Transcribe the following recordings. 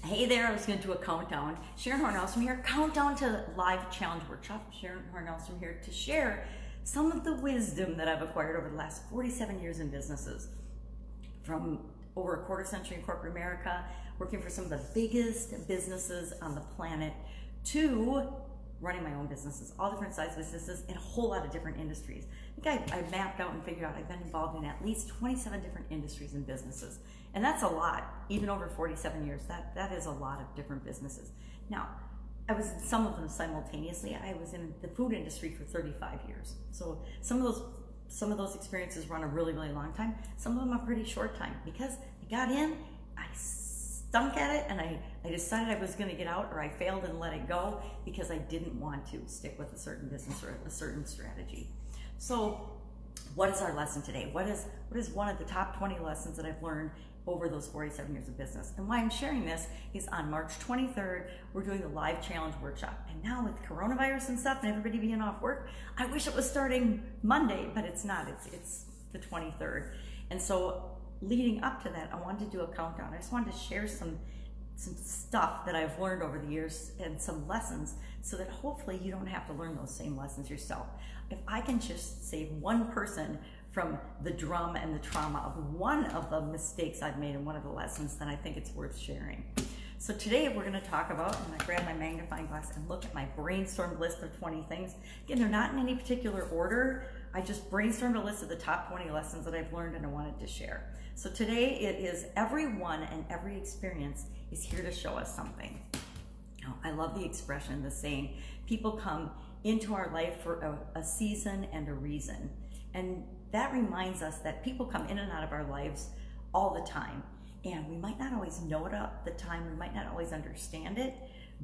Hey there, I was going to do a countdown. Sharon Horne-Ellstrom here, countdown to live challenge workshop. Sharon Horne-Ellstrom here to share some of the wisdom that I've acquired over the last 47 years in businesses. From over a quarter century in corporate America, working for some of the biggest businesses on the planet, to running my own businesses, all different size businesses in a whole lot of different industries. I think I mapped out and figured out I've been involved in at least 27 different industries and businesses. And that's a lot, even over 47 years, that is a lot of different businesses. Now, I was in some of them simultaneously. I was in the food industry for 35 years. So some of those experiences run a really, really long time. Some of them a pretty short time, because I got in, I stunk at it, and I decided I was going to get out, or I failed and let it go because I didn't want to stick with a certain business or a certain strategy. So what is our lesson today? What is one of the top 20 lessons that I've learned over those 47 years of business? And why I'm sharing this is on March 23rd, we're doing the live challenge workshop. And now with coronavirus and stuff and everybody being off work, I wish it was starting Monday, but it's not. It's the 23rd. And so leading up to that, I wanted to do a countdown. I just wanted to share some stuff that I've learned over the years and some lessons, so that hopefully you don't have to learn those same lessons yourself. If I can just save one person from the drama and the trauma of one of the mistakes I've made and one of the lessons, then I think it's worth sharing. So today we're going to talk about, I'm going to grab my magnifying glass and look at my brainstormed list of 20 things. Again, they're not in any particular order. I just brainstormed a list of the top 20 lessons that I've learned and I wanted to share. So today it is everyone and every experience is here to show us something. Now, I love the expression, the saying, people come into our life for a season and a reason. And that reminds us that people come in and out of our lives all the time. And we might not always know it at the time, we might not always understand it,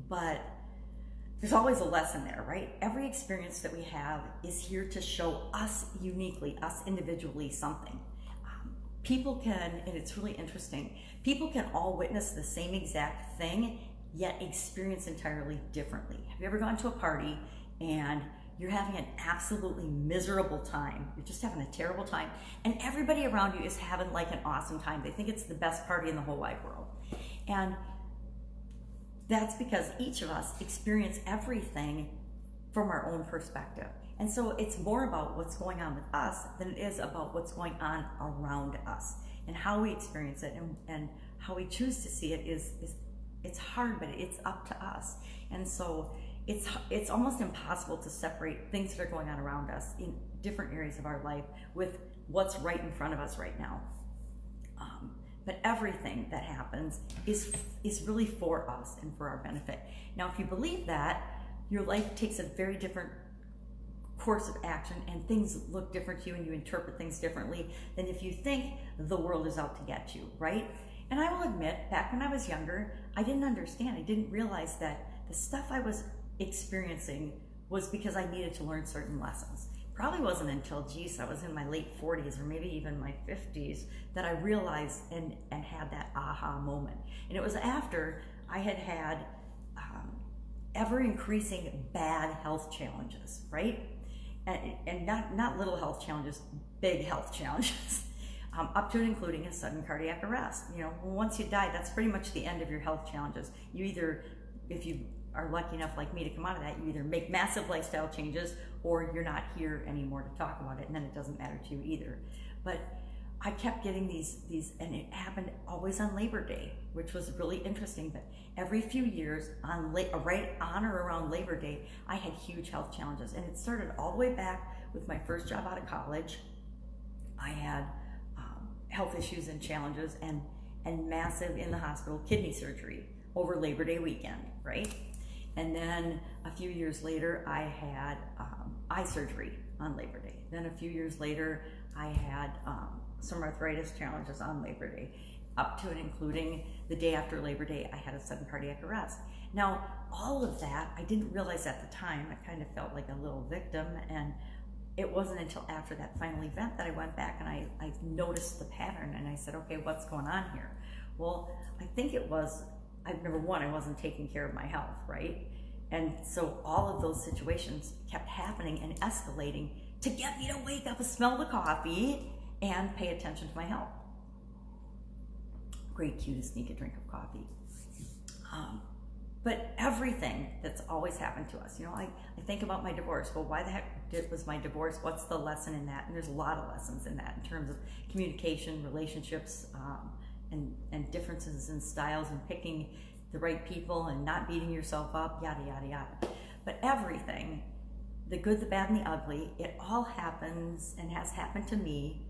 but there's always a lesson there, right? Every experience that we have is here to show us uniquely, us individually, something. People can, and it's really interesting, people can all witness the same exact thing, yet experience entirely differently. Have you ever gone to a party and you're having an absolutely miserable time? You're just having a terrible time, and everybody around you is having like an awesome time. They think it's the best party in the whole wide world. And that's because each of us experience everything from our own perspective. And so it's more about what's going on with us than it is about what's going on around us. And how we experience it and how we choose to see it it's hard, but it's up to us. And so it's almost impossible to separate things that are going on around us in different areas of our life with what's right in front of us right now. But everything that happens is really for us and for our benefit. Now, if you believe that, your life takes a very different course of action, and things look different to you, and you interpret things differently than if you think the world is out to get you, right? And I will admit, back when I was younger, I didn't understand. I didn't realize that the stuff I was experiencing was because I needed to learn certain lessons. Probably wasn't until, I was in my late 40s or maybe even my 50s that I realized and had that aha moment. And it was after I had ever-increasing bad health challenges, right? And not little health challenges, big health challenges, up to and including a sudden cardiac arrest. You know, once you die, that's pretty much the end of your health challenges. You either, if you are lucky enough like me to come out of that, you either make massive lifestyle changes or you're not here anymore to talk about it, and then it doesn't matter to you either. But I kept getting these, and it happened always on Labor Day, which was really interesting. But every few years, right on or around Labor Day, I had huge health challenges. And it started all the way back with my first job out of college. I had health issues and challenges and massive in the hospital kidney surgery over Labor Day weekend, right? And then a few years later, I had eye surgery on Labor Day. Then a few years later, I had some arthritis challenges on Labor Day, up to and including the day after Labor Day, I had a sudden cardiac arrest. Now, all of that, I didn't realize at the time. I kind of felt like a little victim, and it wasn't until after that final event that I went back and I noticed the pattern, and I said, okay, what's going on here? Well, I think it was, number one, I wasn't taking care of my health, right? And so all of those situations kept happening and escalating to get me to wake up, smell the coffee, and pay attention to my health. Great cue to sneak a drink of coffee. But everything that's always happened to us, I think about my divorce. Well, why the heck was my divorce? What's the lesson in that? And there's a lot of lessons in that in terms of communication, relationships, and differences in styles, and picking the right people and not beating yourself up, yada, yada, yada. But everything, the good, the bad, and the ugly, it all happens and has happened to me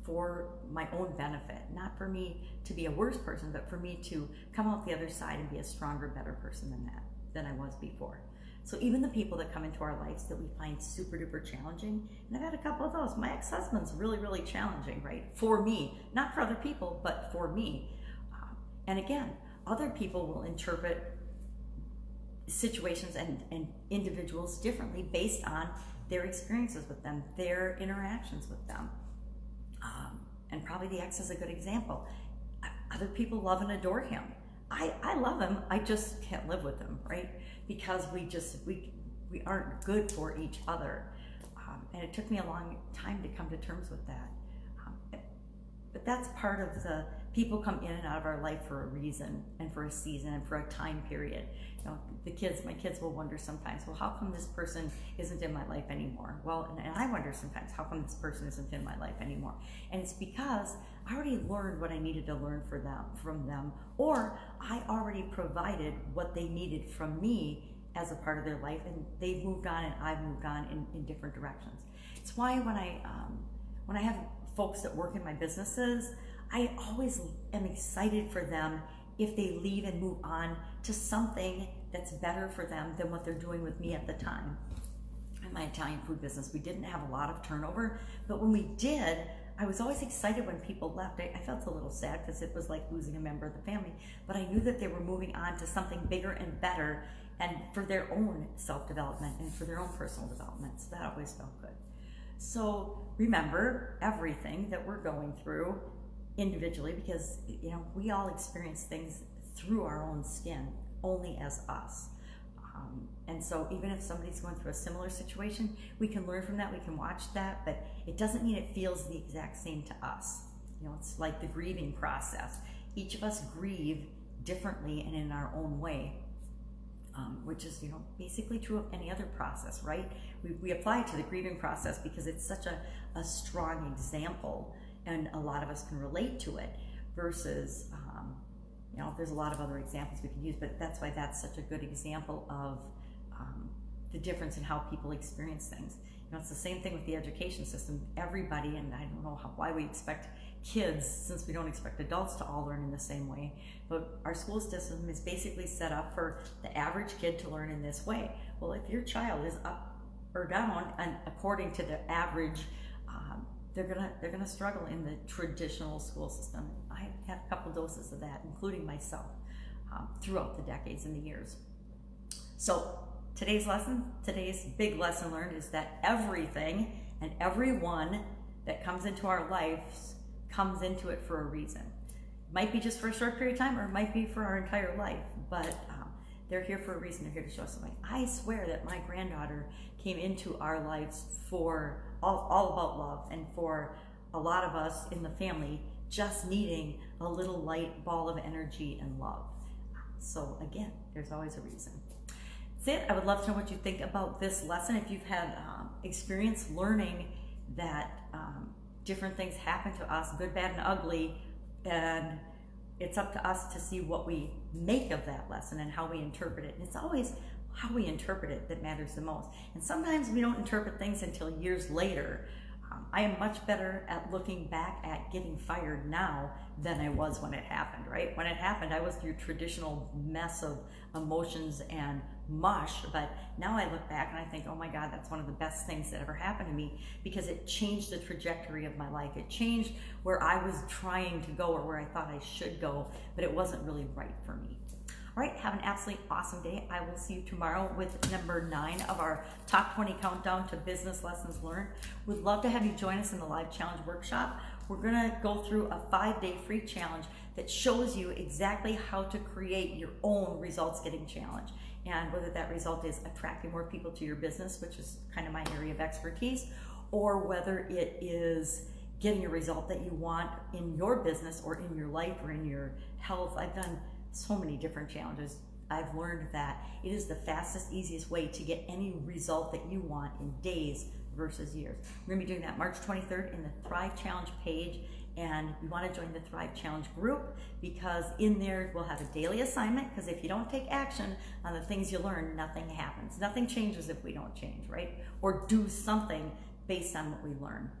for my own benefit, not for me to be a worse person, but for me to come out the other side and be a stronger, better person than I was before. So even the people that come into our lives that we find super duper challenging, and I've had a couple of those. My ex-husband's really, really challenging, right? For me, not for other people, but for me. And again, other people will interpret situations and individuals differently based on their experiences with them, their interactions with them. And probably the ex is a good example. Other people love and adore him. I love him, I just can't live with him, right? Because we aren't good for each other. And it took me a long time to come to terms with that. But that's part of the people come in and out of our life for a reason and for a season and for a time period. My kids will wonder sometimes, well, how come this person isn't in my life anymore? Well, and I wonder sometimes, how come this person isn't in my life anymore? And it's because I already learned what I needed to learn from them, or I already provided what they needed from me as a part of their life, and they've moved on and I've moved on in different directions. It's why when I have folks that work in my businesses, I always am excited for them if they leave and move on to something that's better for them than what they're doing with me at the time. In my Italian food business, we didn't have a lot of turnover, but when we did, I was always excited when people left. I felt a little sad because it was like losing a member of the family, but I knew that they were moving on to something bigger and better, and for their own self-development and for their own personal development. So that always felt good. So remember everything that we're going through individually, because we all experience things through our own skin, only as us. And so even if somebody's going through a similar situation, we can learn from that, we can watch that, but it doesn't mean it feels the exact same to us. It's like the grieving process. Each of us grieve differently and in our own way, which is basically true of any other process, right? We apply it to the grieving process because it's such a strong example, and a lot of us can relate to it, versus there's a lot of other examples we can use, but that's why that's such a good example of the difference in how people experience things. It's the same thing with the education system. Everybody, and I don't know why we expect kids, since we don't expect adults to all learn in the same way, but our school system is basically set up for the average kid to learn in this way. Well, if your child is up or down, and according to the average, they're gonna struggle in the traditional school system. I had a couple doses of that, including myself, throughout the decades and the years. So today's big lesson learned is that everything and everyone that comes into our lives comes into it for a reason. It might be just for a short period of time, or it might be for our entire life, but they're here for a reason. They're here to show us something. I swear that my granddaughter came into our lives for all about love, and for a lot of us in the family just needing a little light ball of energy and love. So again, there's always a reason. That's it. I would love to know what you think about this lesson. If you've had experience learning that different things happen to us, good, bad, and ugly, and it's up to us to see what we make of that lesson and how we interpret it. And it's always how we interpret it that matters the most. And sometimes we don't interpret things until years later. I am much better at looking back at getting fired now than I was when it happened, right? When it happened, I was through traditional mess of emotions and mush, but now I look back and I think, oh my God, that's one of the best things that ever happened to me, because it changed the trajectory of my life. It changed where I was trying to go, or where I thought I should go, but it wasn't really right for me. All right, have an absolutely awesome day. I will see you tomorrow with number 9 of our Top 20 Countdown to Business Lessons Learned. We'd love to have you join us in the live challenge workshop. We're gonna go through a 5-day free challenge that shows you exactly how to create your own results getting challenge. And whether that result is attracting more people to your business, which is kind of my area of expertise, or whether it is getting a result that you want in your business or in your life or in your health. I've done so many different challenges. I've learned that it is the fastest, easiest way to get any result that you want in days versus years. We're gonna be doing that March 23rd in the Thrive Challenge page, and you wanna join the Thrive Challenge group because in there we'll have a daily assignment, because if you don't take action on the things you learn, nothing happens. Nothing changes if we don't change, right? Or do something based on what we learn.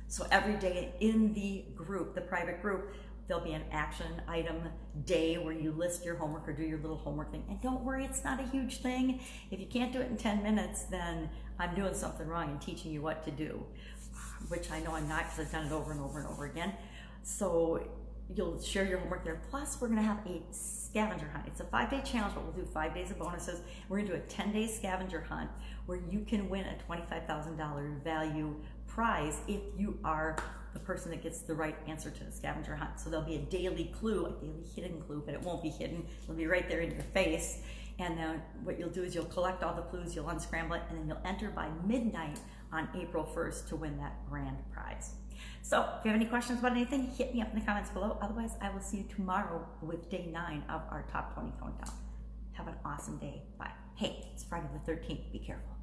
So every day in the group, the private group, there'll be an action item day where you list your homework or do your little homework thing. And don't worry, it's not a huge thing. If you can't do it in 10 minutes, then I'm doing something wrong and teaching you what to do, which I know I'm not, because I've done it over and over and over again. So you'll share your homework there. Plus, we're gonna have a scavenger hunt. It's a 5-day challenge, but we'll do 5 days of bonuses. We're gonna do a 10-day scavenger hunt where you can win a $25,000 value prize if you are the person that gets the right answer to the scavenger hunt. So there'll be a daily clue, a daily hidden clue, but it won't be hidden. It'll be right there in your face. And then what you'll do is you'll collect all the clues, you'll unscramble it, and then you'll enter by midnight on April 1st to win that grand prize. So if you have any questions about anything, hit me up in the comments below. Otherwise, I will see you tomorrow with day 9 of our top 20 countdown. Have an awesome day. Bye. Hey, it's Friday the 13th. Be careful.